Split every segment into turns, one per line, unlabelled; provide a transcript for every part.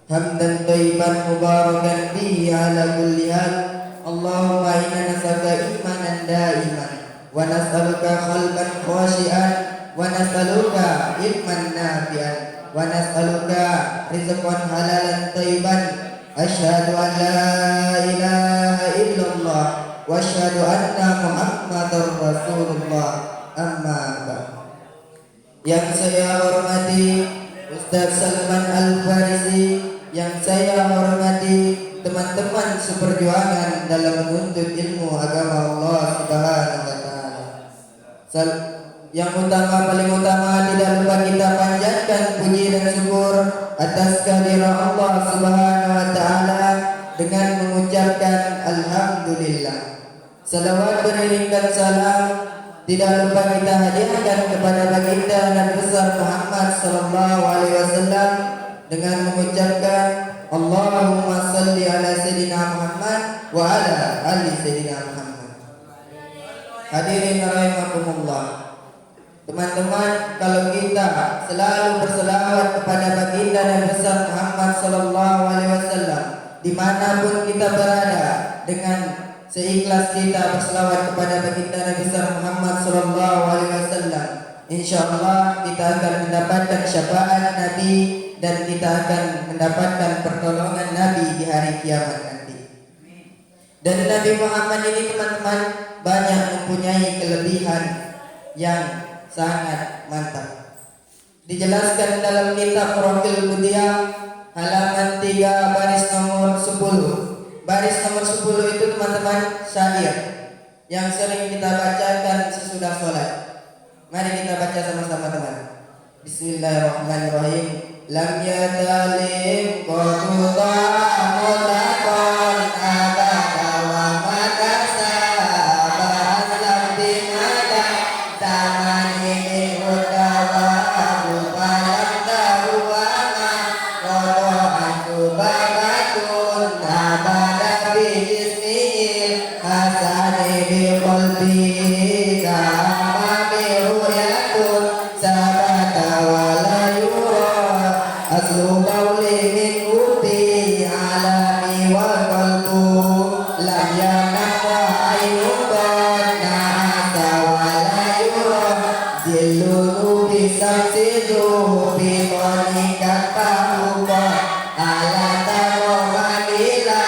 hamdan thayyiban mubarakan fihi ala kulli hal. Allahumma inna nas'aluka imanan daiman wa nas'aluka qalban khashi'an wa nas'aluka ilman nafi'an wa nas'aluka rizqan halalan thayyiban. Asyhadu an la ilaha illallah wa asyhadu anna Muhammadar Rasulullah. Amma ba'd. Yang saya hormati Ustaz Salman Al-Farisi, yang saya hormati teman-teman seperjuangan dalam menuntut ilmu agama Allah Subhanahu wa taala. Yang utama, paling utama, tidak lupa kita panjatkan puji dan syukur atas kehadiran Allah Subhanahu wa taala dengan mengucapkan alhamdulillah. Salawat beriringkan salam tidak lupa kita hadiahkan kepada baginda Nabi besar Muhammad sallallahu alaihi wasallam dengan mengucapkan Allahumma salli ala sayyidina Muhammad wa ala ali sayyidina Muhammad. Hadirin rahimakumullah. Teman-teman, kalau kita selalu berselawat kepada baginda Nabi besar Muhammad sallallahu alaihi wasallam dimanapun kita berada, dengan seikhlas kita berselawat kepada baginda Nabi besar Muhammad sallallahu alaihi wasallam, insyaallah kita akan mendapatkan syafaat Nabi dan kita akan mendapatkan pertolongan Nabi di hari kiamat nanti. Dan Nabi Muhammad ini teman-teman banyak mempunyai kelebihan yang sangat mantap. Dijelaskan dalam kitab Profil Budiah halaman 3 baris nomor 10. Baris nomor 10 itu teman-teman syair yang sering kita bacakan sesudah sholat. Mari kita baca sama-sama teman. Bismillahirrahmanirrahim. Lam yatalim qatuta mutlaqan abada wa makasa ba'alam bimada tamani udawa bubalam daruwana rodo antu babatun abada bismil hasani biqalbi kama biruyatun sabata wala yura aslu qawli min ubi alami wal qalbu lam yanqa ayuban na'asa wala yura dilulu bisamsidu bimonikat pahuba ala taromanila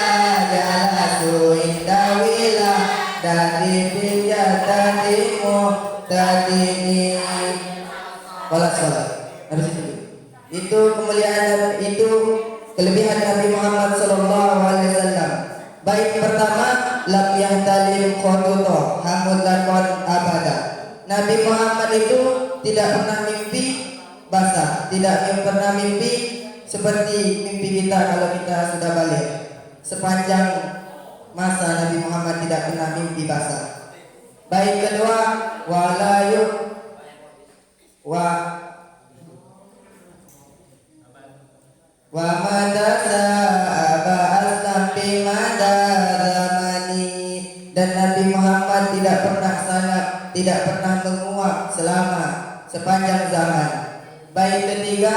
jalasu indawila dari pinjatanimu tadini walas salat. Habis itu kemuliaan, itu kelebihan Nabi Muhammad sallallahu alaihi wasallam. Baik, pertama, lam yahtalil qatuto hamudlaqan abada. Nabi Muhammad itu tidak pernah mimpi basah, tidak pernah mimpi seperti mimpi kita kalau kita sudah balik. Sepanjang masa Nabi Muhammad tidak pernah mimpi basah. Baik, kedua, walayu wa madasa ba'aslam bimada zamani. Dan Nabi Muhammad tidak pernah sangat, tidak pernah menguap selama sepanjang zaman. Baik, ketiga,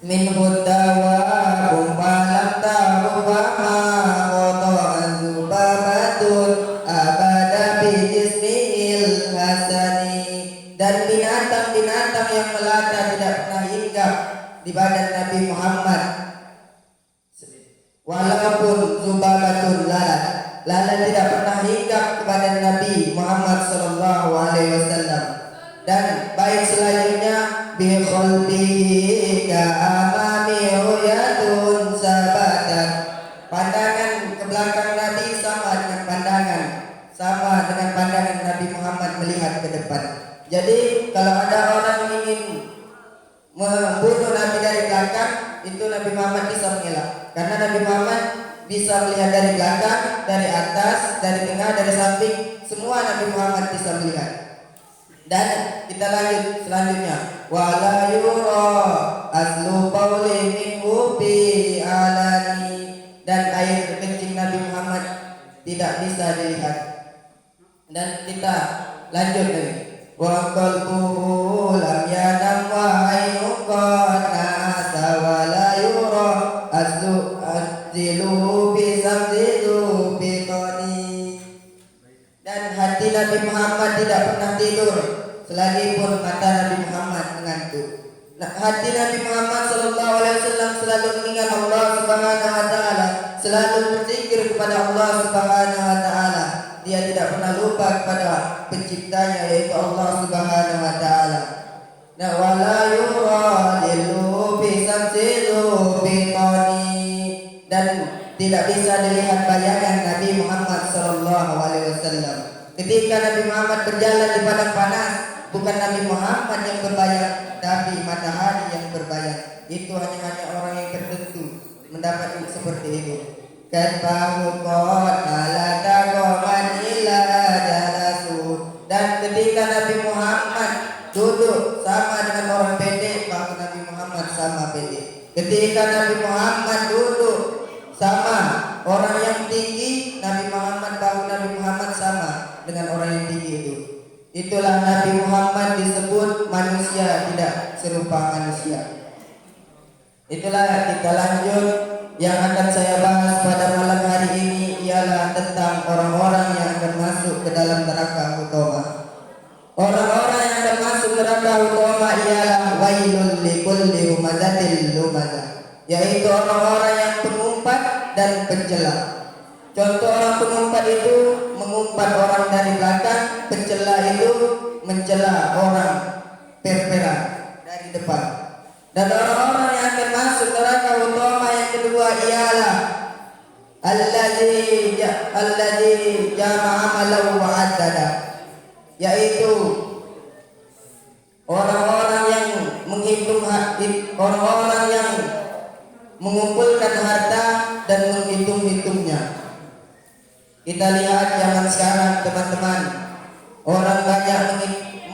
min hudawa kumpalam tarubama koto azubabatun abada bijismil hasani. Dan binatang-binatang yang melata tidak pernah hinggap di badan Nabi Muhammad, walaupun zubabatun lalat tidak pernah hinggap kepada Nabi Muhammad sallallahu alaihi wasallam. Dan baik selanjutnya bi qalbihi ka amami ruyatun sabatan. Pandangan ke belakang Nabi sama dengan pandangan Nabi Muhammad melihat ke depan. Jadi kalau ada orang yang ingin membunuh Nabi dari belakang, itu Nabi Muhammad bisa mengelak, karena Nabi Muhammad bisa melihat dari belakang, dari atas, dari tengah, dari samping, semua Nabi Muhammad bisa melihat. Dan kita lanjut selanjutnya, wala yura aslu qawli min ubi alani. Dan air kencing Nabi Muhammad tidak bisa dilihat. Dan kita lanjut lagi, wa qalbuhu lam yanam wa aynuhu nasa wala yura Azziluhu bi sabzilu bi qani. Dan hati Nabi Muhammad tidak pernah tidur selagi pun mata Nabi Muhammad mengantuk. Hati Nabi Muhammad sallallahu alaihi wasallam selalu mengingat Allah Subhanahu wa taala, selalu berzikir kepada Allah Subhanahu wa taala. Dia tidak pernah lupa kepada penciptanya yaitu Allah Subhanahu wa taala. Nah, wala yuradilu bi sabzilu bi qani. Dan tidak bisa dilihat bayangan Nabi Muhammad sallallahu alaihi wasallam. Ketika Nabi Muhammad berjalan di padang panas, bukan Nabi Muhammad yang berbayang, tapi matahari yang berbayang. Itu hanya orang yang tertentu mendapat seperti itu. Katbahu qad ala taqaman illa jalasu. Dan ketika Nabi Muhammad duduk sama dengan orang pendek, bahu Nabi Muhammad sama pendek. Ketika Nabi Muhammad duduk sama orang yang tinggi, Nabi Muhammad bahu Nabi Muhammad sama dengan orang yang tinggi itu. Itulah Nabi Muhammad disebut manusia tidak serupa manusia. Itulah kita lanjut. Yang akan saya bahas pada malam hari ini ialah tentang orang-orang yang akan masuk ke dalam neraka utama. Orang-orang yang akan masuk neraka utama ialah wailul likulli humazatil lumazah, yaitu orang-orang yang pengumpat dan pencela. Contoh orang pengumpat itu mengumpat orang dari belakang, pencela itu mencela orang per-peran dari depan. Dan orang-orang yang akan masuk neraka utama yang kedua ialah alladzi jama'a malahu wa addada, yaitu orang-orang yang menghitung orang-orang yang mengumpulkan harta dan menghitung-hitungnya. Kita lihat zaman sekarang teman-teman, orang banyak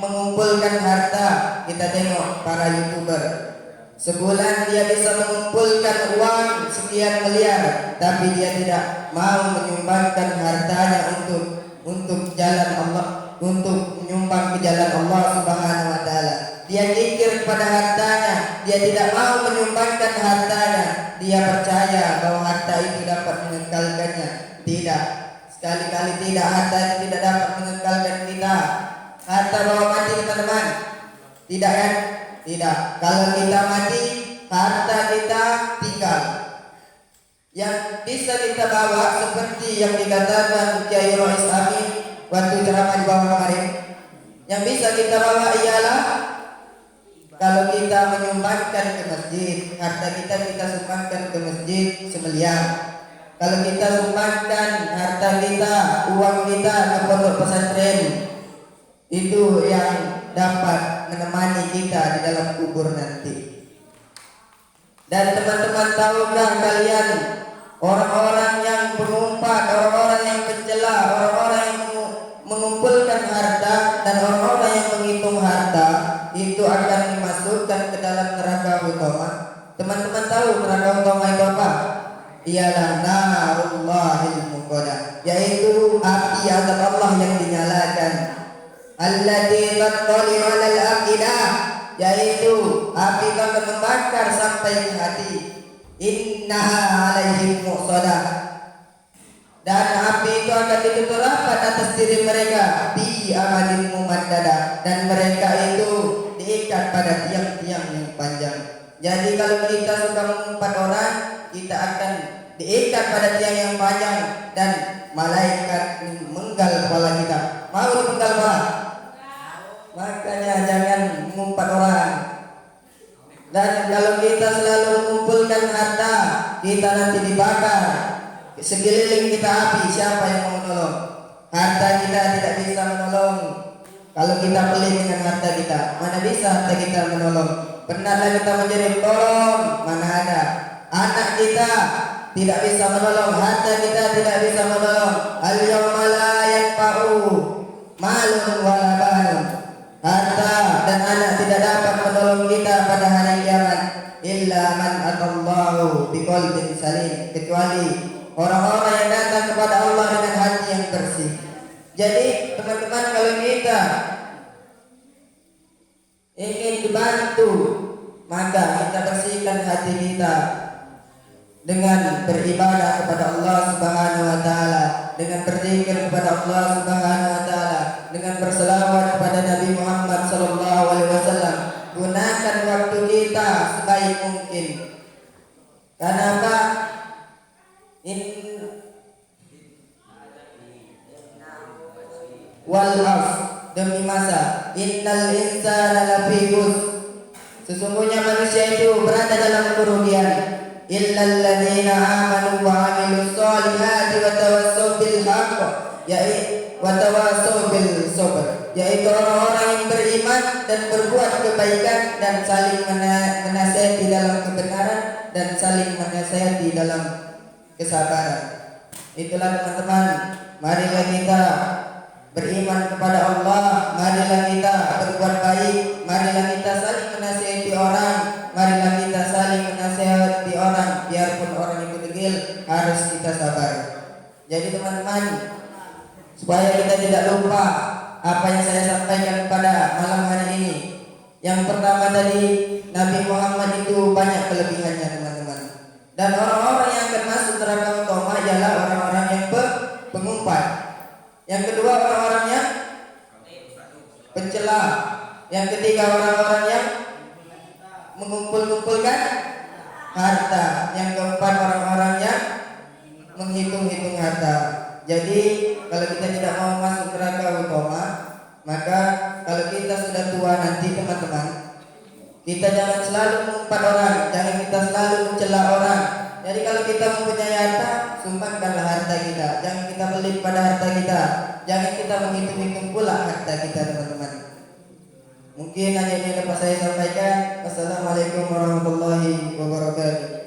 mengumpulkan harta. Kita tengok para YouTuber, sebulan dia bisa mengumpulkan uang sekian miliar, tapi dia tidak mau menyumbangkan hartanya untuk jalan Allah, untuk menyumbang ke jalan Allah Subhanahu wa taala. Dia kikir kepada hartanya, dia tidak mau menyumbangkan hartanya. Dia percaya bahwa harta itu dapat mengekalkannya. Tidak, sekali-kali tidak, harta itu tidak dapat mengekalkan kita. Harta bawa mati teman-teman? Tidak kan? Tidak. Kalau kita mati, harta kita tinggal. Yang bisa kita bawa seperti yang dikatakan Kiai Rois Amin waktu ceramah di bawah kemarin. Yang bisa kita bawa ialah kalau kita menyumbangkan ke masjid, harta kita sumbangkan ke masjid semiliar. Kalau kita sumbangkan harta kita, uang kita ke pondok pesantren, itu yang dapat menemani kita di dalam kubur nanti. Dan teman-teman tahukah kalian, orang-orang yang pengumpat, orang-orang yang pencela, orang-orang yang mengumpulkan harta dan orang-orang yang menghitung harta itu akan dimasukkan ke dalam neraka utama. Teman-teman tahu neraka utama itu apa? Ialah narullahil muqaddah, yaitu api azab Allah yang dinyalakan. Allati tattali'u 'alal afidah, yaitu api yang akan membakar sampai ke hati. Innaha 'alaihim muqsadah, dan api itu akan ditutup rapat atas diri mereka bi amadin mumaddada, dan mereka itu diikat pada tiang-tiang yang panjang. Jadi kalau kita suka mengumpat orang, kita akan diikat pada tiang yang panjang dan malaikat menggal kepala kita. Mau dipenggal kepala? Makanya jangan mengumpat orang. Dan kalau kita selalu mengumpulkan harta, kita nanti dibakar. Sekeliling kita api, siapa yang mau menolong? Harta kita tidak bisa menolong. Kalau kita pelit dengan harta kita, mana bisa harta kita menolong? Pernahlah kita menjadi tolong, mana ada. Anak kita tidak bisa menolong, harta kita tidak bisa menolong. Al-yawma la yanfa'u malun wala banun. Harta dan anak tidak dapat menolong kita pada hari kiamat. Illa man atallahu biqalbin salim, kecuali orang-orang yang datang kepada Allah dengan hati yang bersih. Jadi teman-teman, kalau kita ingin dibantu, maka kita bersihkan hati kita. dengan beribadah kepada Allah Subhanahu wa taala, dengan berzikir kepada Allah Subhanahu wa taala, dengan berselawat kepada Nabi Muhammad sallallahu alaihi wasallam. Gunakan waktu kita sebaik mungkin. Kenapa? Wal demi masa. Innal insana lafi sesungguhnya manusia itu berada dalam kerugian. Illal ladzina amanu wa 'amilus sholihati wa tawassaw bil haqq wa tawassaw bil sabr, yaitu orang-orang yang beriman dan berbuat kebaikan dan saling menasihati dalam kebenaran dan saling menasihati dalam kesabaran. Itulah teman-teman, marilah kita beriman kepada Allah, marilah kita berbuat baik, marilah kita saling menasihati orang, marilah kita saling menasihati orang, biarpun orang itu degil, harus kita sabar. Jadi teman-teman, supaya kita tidak lupa apa yang saya sampaikan pada malam hari ini. Yang pertama tadi, Nabi Muhammad itu banyak kelebihannya teman-teman. Dan orang-orang yang akan masuk neraka utama ialah orang-orang yang pengumpat. Yang kedua, orang-orang yang pencela. Yang ketiga, orang-orang yang mengumpul-kumpulkan harta. Yang keempat, orang-orang yang menghitung-hitung harta. Jadi kalau kita tidak mau masuk neraka utama, maka kalau kita sudah tua nanti teman-teman, kita jangan selalu mengumpat orang, jangan kita selalu mencela orang. Jadi kalau kita mempunyai harta, sumbangkanlah harta kita. Jangan kita pelit pada harta kita. Jangan kita menghitung-hitung pula harta kita teman-teman. Mungkin hanya ini dapat saya sampaikan. Wassalamualaikum warahmatullahi wabarakatuh.